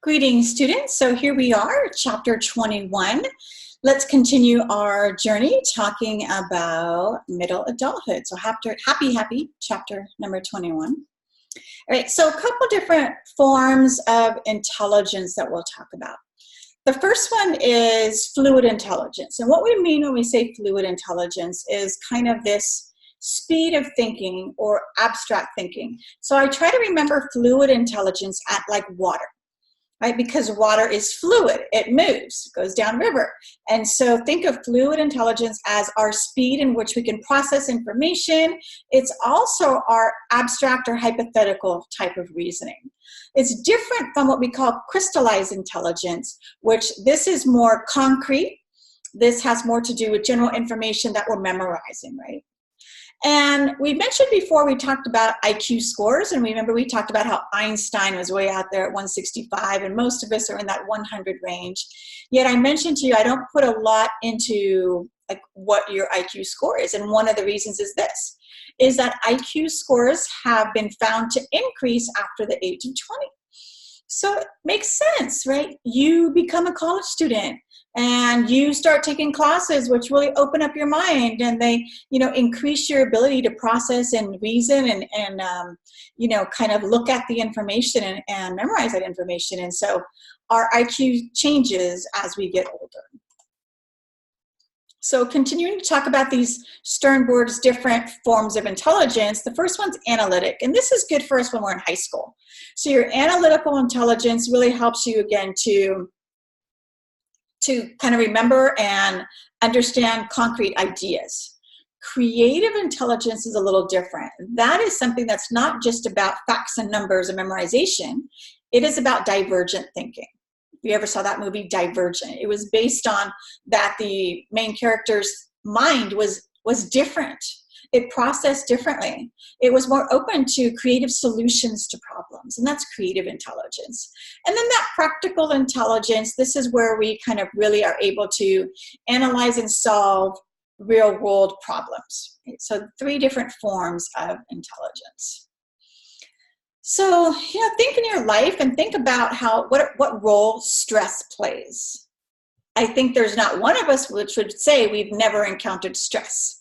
Greetings, students. So here we are, chapter 21. Let's continue our journey talking about middle adulthood. So happy chapter number 21. All right, so a couple different forms of intelligence that we'll talk about. The first one is fluid intelligence. And what we mean when we say fluid intelligence is kind of this speed of thinking or abstract thinking. So I try to remember fluid intelligence at like water. Right? Because water is fluid, it moves, goes down river. And so think of fluid intelligence as our speed in which we can process information. It's also our abstract or hypothetical type of reasoning. It's different from what we call crystallized intelligence, which this is more concrete. This has more to do with general information that we're memorizing, right? And we mentioned before, we talked about IQ scores, and remember we talked about how Einstein was way out there at 165, and most of us are in that 100 range. Yet I mentioned to you, I don't put a lot into like what your IQ score is, and one of the reasons is this, is that IQ scores have been found to increase after the age of 20. So it makes sense, right? You become a college student and you start taking classes which really open up your mind, and they, increase your ability to process and reason and kind of look at the information and memorize that information. And so our IQ changes as we get older. So continuing to talk about these Sternberg's different forms of intelligence, the first one's analytic. And this is good for us when we're in high school. So your analytical intelligence really helps you, again, to kind of remember and understand concrete ideas. Creative intelligence is a little different. That is something that's not just about facts and numbers and memorization. It is about divergent thinking. If you ever saw that movie, Divergent, it was based on that the main character's mind was different. It processed differently. It was more open to creative solutions to problems, and that's creative intelligence. And then that practical intelligence, this is where we kind of really are able to analyze and solve real world problems. So 3 different forms of intelligence. So, think in your life and think about what role stress plays. I think there's not one of us which would say we've never encountered stress.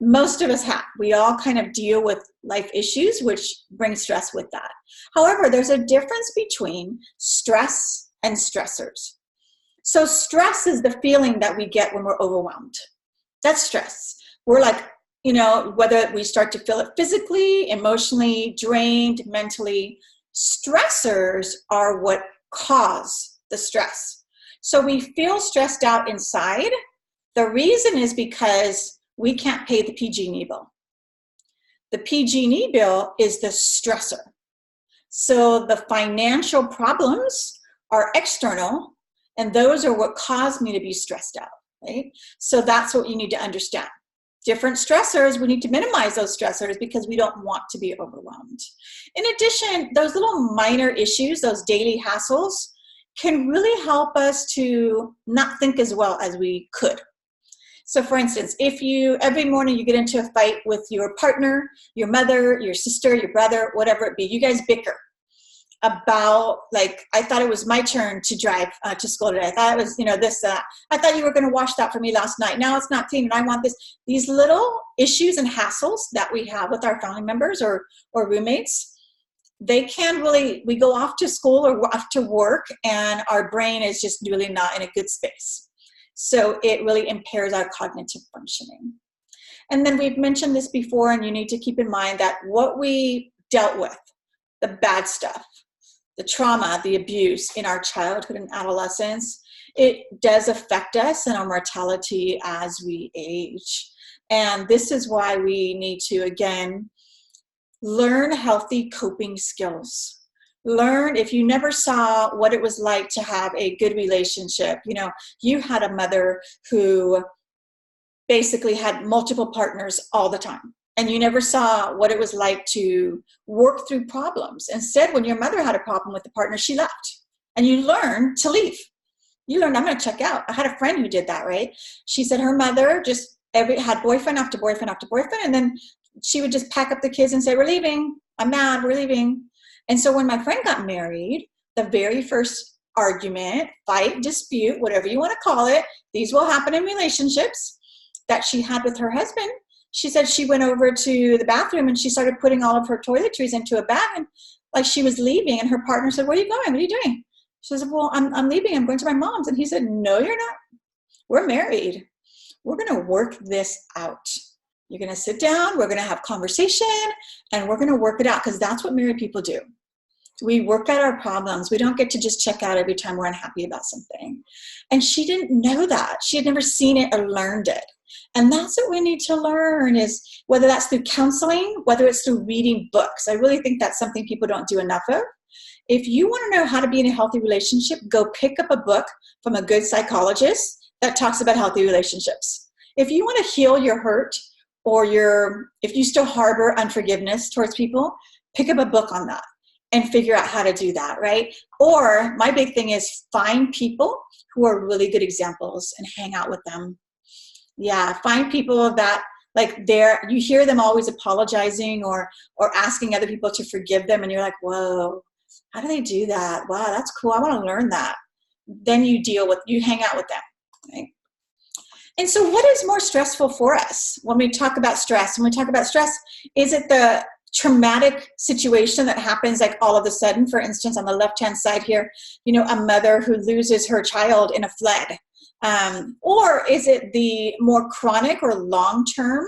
Most of us have. We all kind of deal with life issues which bring stress with that. However, there's a difference between stress and stressors. So stress is the feeling that we get when we're overwhelmed. That's stress. We're like, whether we start to feel it physically, emotionally, drained, mentally. Stressors are what cause the stress. So we feel stressed out inside. The reason is because we can't pay the PG&E bill. The PG&E bill is the stressor. So the financial problems are external, and those are what cause me to be stressed out, right? So that's what you need to understand. Different stressors, we need to minimize those stressors because we don't want to be overwhelmed. In addition, those little minor issues, those daily hassles, can really help us to not think as well as we could. So for instance, if every morning you get into a fight with your partner, your mother, your sister, your brother, whatever it be, you guys bicker about, like, I thought it was my turn to drive to school today. I thought it was, this, that. I thought you were going to wash that for me last night. Now it's not clean and I want this. These little issues and hassles that we have with our family members or roommates, they can really, we go off to school or off to work and our brain is just really not in a good space. So it really impairs our cognitive functioning. And then we've mentioned this before, and you need to keep in mind that what we dealt with, the bad stuff, the trauma, the abuse in our childhood and adolescence, it does affect us and our mortality as we age. And this is why we need to, again, learn healthy coping skills. Learn, if you never saw what it was like to have a good relationship, you had a mother who basically had multiple partners all the time, and you never saw what it was like to work through problems. Instead, when your mother had a problem with the partner, she left, and you learned to leave. You learned, I'm going to check out. I had a friend who did that, right? She said her mother just had boyfriend after boyfriend after boyfriend, and then she would just pack up the kids and say, we're leaving. I'm mad. We're leaving. And so when my friend got married, the very first argument, fight, dispute, whatever you want to call it, these will happen in relationships, that she had with her husband. She said she went over to the bathroom and she started putting all of her toiletries into a bag, and like she was leaving, and her partner said, "Where are you going? What are you doing?" She said, "Well, I'm leaving. I'm going to my mom's." And he said, "No, you're not. We're married. We're going to work this out. You're going to sit down. We're going to have conversation, and we're going to work it out," because that's what married people do. We work out our problems. We don't get to just check out every time we're unhappy about something. And she didn't know that. She had never seen it or learned it. And that's what we need to learn, is whether that's through counseling, whether it's through reading books. I really think that's something people don't do enough of. If you want to know how to be in a healthy relationship, go pick up a book from a good psychologist that talks about healthy relationships. If you want to heal your hurt, or if you still harbor unforgiveness towards people, pick up a book on that and figure out how to do that, right? Or my big thing is find people who are really good examples and hang out with them. Yeah, find people that, like, you hear them always apologizing or asking other people to forgive them, and you're like, whoa, how do they do that? Wow, that's cool. I want to learn that. Then you hang out with them, right? And so what is more stressful for us when we talk about stress? When we talk about stress, is it the traumatic situation that happens like all of a sudden? For instance, on the left-hand side here, a mother who loses her child in a flood. Or is it the more chronic or long-term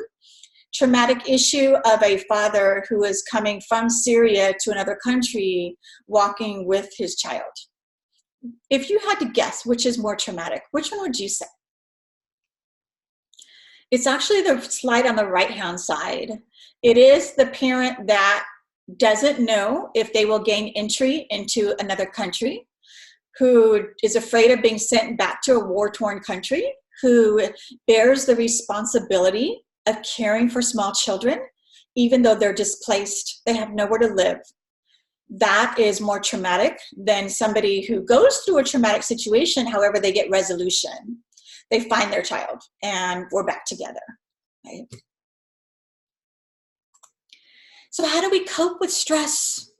traumatic issue of a father who is coming from Syria to another country, walking with his child? If you had to guess which is more traumatic, which one would you say? It's actually the slide on the right-hand side. It is the parent that doesn't know if they will gain entry into another country, who is afraid of being sent back to a war-torn country, who bears the responsibility of caring for small children, even though they're displaced, they have nowhere to live. That is more traumatic than somebody who goes through a traumatic situation, however, they get resolution. They find their child, and we're back together, right? So how do we cope with stress,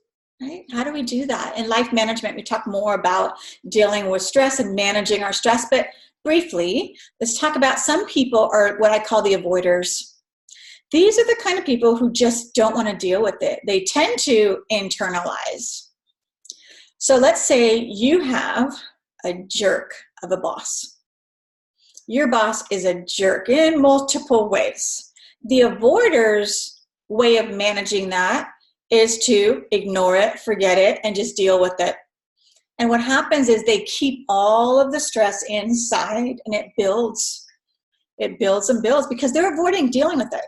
right? How do we do that? In life management, we talk more about dealing with stress and managing our stress, but briefly, let's talk about some people are what I call the avoiders. These are the kind of people who just don't want to deal with it. They tend to internalize. So let's say you have a jerk of a boss. Your boss is a jerk in multiple ways. The avoiders' way of managing that is to ignore it, forget it, and just deal with it. And what happens is they keep all of the stress inside, and it builds. It builds and builds because they're avoiding dealing with it.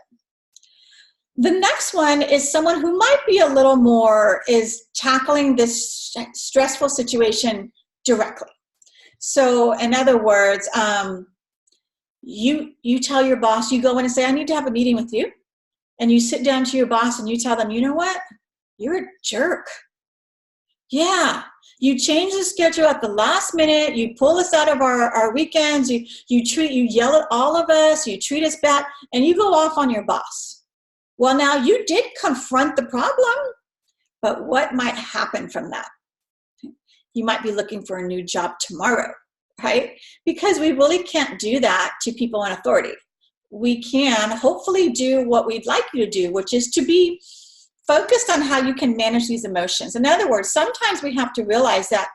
The next one is someone who might be a little more, is tackling this stressful situation directly. So in other words, you tell your boss, you go in and say, "I need to have a meeting with you." And you sit down to your boss and you tell them, "You know what? You're a jerk. Yeah, you change the schedule at the last minute. You pull us out of our weekends. You yell at all of us. You treat us bad, and you go off on your boss." Well, now you did confront the problem, but what might happen from that? You might be looking for a new job tomorrow, right? Because we really can't do that to people in authority. We can hopefully do what we'd like you to do, which is to be focused on how you can manage these emotions. In other words, sometimes we have to realize that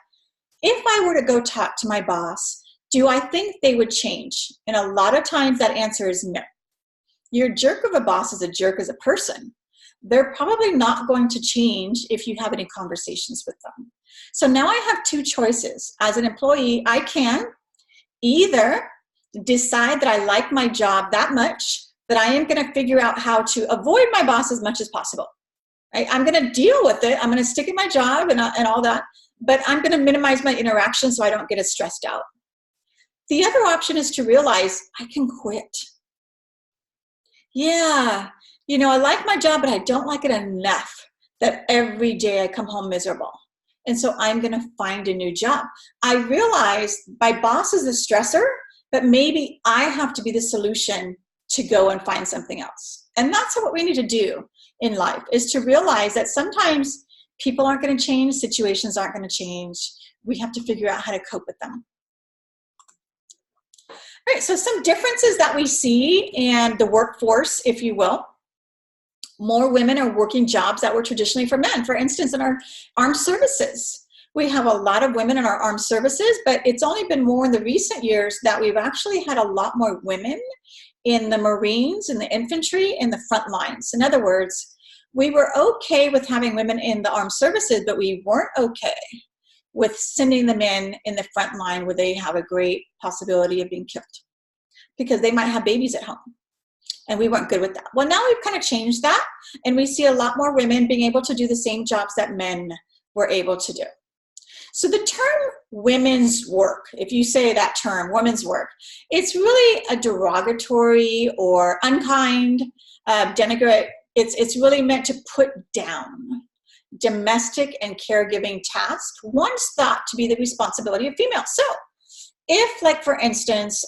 if I were to go talk to my boss, do I think they would change? And a lot of times that answer is no. Your jerk of a boss is a jerk as a person. They're probably not going to change if you have any conversations with them. So now I have two choices. As an employee, I can either decide that I like my job that much that I am going to figure out how to avoid my boss as much as possible. Right? I'm going to deal with it. I'm going to stick in my job and all that, but I'm going to minimize my interaction so I don't get as stressed out. The other option is to realize I can quit. Yeah, I like my job, but I don't like it enough that every day I come home miserable. And so I'm going to find a new job. I realize my boss is a stressor, but maybe I have to be the solution to go and find something else. And that's what we need to do in life, is to realize that sometimes People aren't going to change. Situations aren't going to change. We have to figure out how to cope with them. All right, so some differences that we see in the workforce, if you will. More women are working jobs that were traditionally for men. For instance, in our armed services, we have a lot of women in our armed services, but it's only been more in the recent years that we've actually had a lot more women in the Marines, in the infantry, in the front lines. In other words, we were okay with having women in the armed services, but we weren't okay with sending them in the front line where they have a great possibility of being killed because they might have babies at home. And we weren't good with that. Well, now we've kind of changed that, and we see a lot more women being able to do the same jobs that men were able to do. So the term women's work, if you say that term, women's work, it's really a derogatory or unkind, denigrate. It's really meant to put down domestic and caregiving tasks, once thought to be the responsibility of females. So if, like, for instance,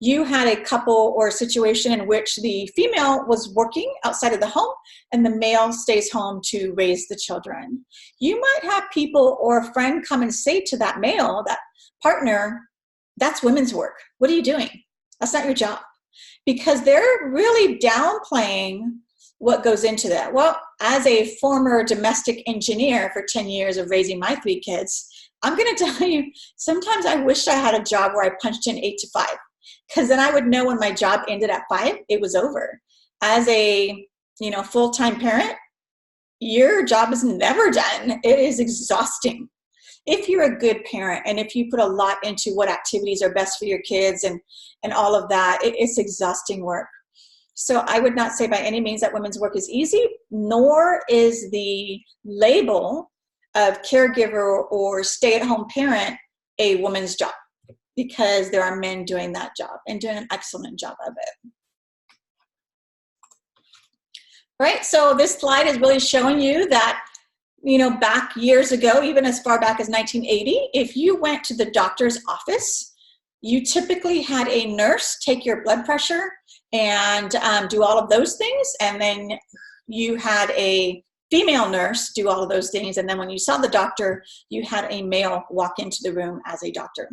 you had a couple or a situation in which the female was working outside of the home and the male stays home to raise the children, you might have people or a friend come and say to that male, that partner, that's women's work. What are you doing? That's not your job. Because they're really downplaying what goes into that. Well, as a former domestic engineer for 10 years of raising my 3 kids, I'm going to tell you, sometimes I wish I had a job where I punched in 8 to 5. Because then I would know when my job ended at 5, it was over. As a full-time parent, your job is never done. It is exhausting. If you're a good parent and if you put a lot into what activities are best for your kids and all of that, it's exhausting work. So I would not say by any means that women's work is easy, nor is the label of caregiver or stay-at-home parent a woman's job, because there are men doing that job and doing an excellent job of it. All right, so this slide is really showing you that, back years ago, even as far back as 1980, if you went to the doctor's office, you typically had a nurse take your blood pressure and do all of those things, and then you had a female nurse do all of those things, and then when you saw the doctor, you had a male walk into the room as a doctor.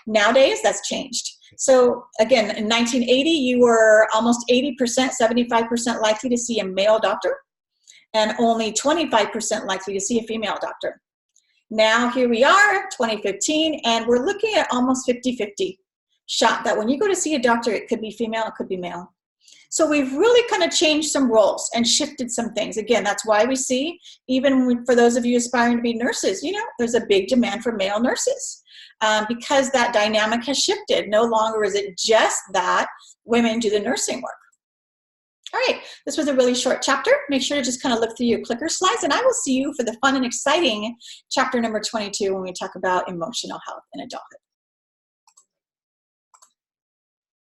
Nowadays, that's changed. So again, in 1980, you were almost 80%, 75% likely to see a male doctor, and only 25% likely to see a female doctor. Now here we are, 2015, and we're looking at almost 50-50 shot that when you go to see a doctor, it could be female, it could be male. So we've really kind of changed some roles and shifted some things. Again, that's why we see, even for those of you aspiring to be nurses, there's a big demand for male nurses because that dynamic has shifted. No longer is it just that women do the nursing work. All right, this was a really short chapter. Make sure to just kind of look through your clicker slides, and I will see you for the fun and exciting chapter number 22 when we talk about emotional health in adulthood.